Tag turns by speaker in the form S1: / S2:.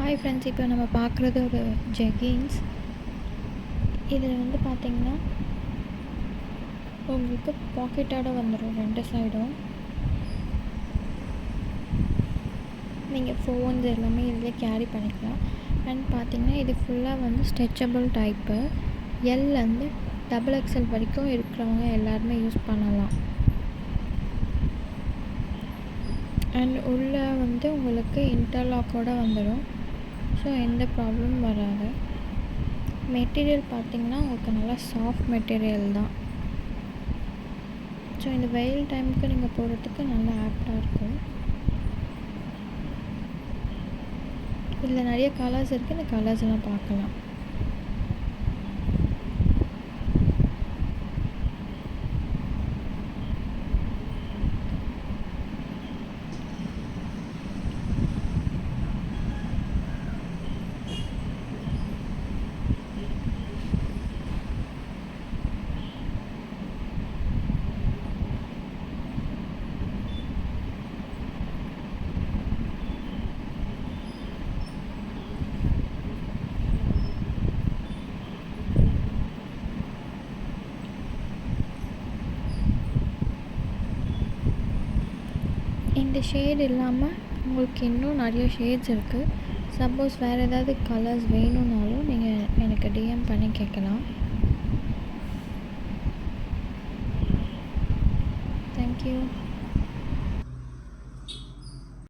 S1: Hi friends, இப்போ நம்ம பார்க்குறது ஒரு ஜெகின்ஸ். இதில் வந்து பார்த்திங்கன்னா உங்களுக்கு பாக்கெட்டோட வந்துடும் ரெண்டு சைடும். நீங்கள் ஃபோன்ஸ் எல்லாமே இதில் கேரி பண்ணிக்கலாம். அண்ட் பார்த்திங்கன்னா இது ஃபுல்லாக வந்து ஸ்ட்ரெச்சபிள் டைப்பு. எல்லேருந்து டபுள் எக்ஸ்எல் வரைக்கும் இருக்கிறவங்க எல்லாருமே யூஸ் பண்ணலாம். அண்ட் உள்ளே வந்து உங்களுக்கு இன்டர்லாக்கோடு வந்துடும். ஸோ எந்த ப்ராப்ளமும் வராது. மெட்டீரியல் பார்த்திங்கன்னா உங்களுக்கு நல்லா சாஃப்ட் மெட்டீரியல் தான். ஸோ இந்த வெயில் டைமுக்கு நீங்கள் போடுறதுக்கு நல்லா ஆப்டாக இருக்கும். இதில் நிறைய கலர்ஸ் இருக்குது. இந்த கலர்ஸ் எல்லாம் பார்க்கலாம். இந்த ஷேட் இல்லாமல் உங்களுக்கு இன்னும் நிறைய ஷேட்ஸ் இருக்குது. சப்போஸ் வேறு ஏதாவது கலர்ஸ் வேணும்னாலும் நீங்கள் எனக்கு டிஎம் பண்ணி கேட்கலாம். தேங்க்யூ.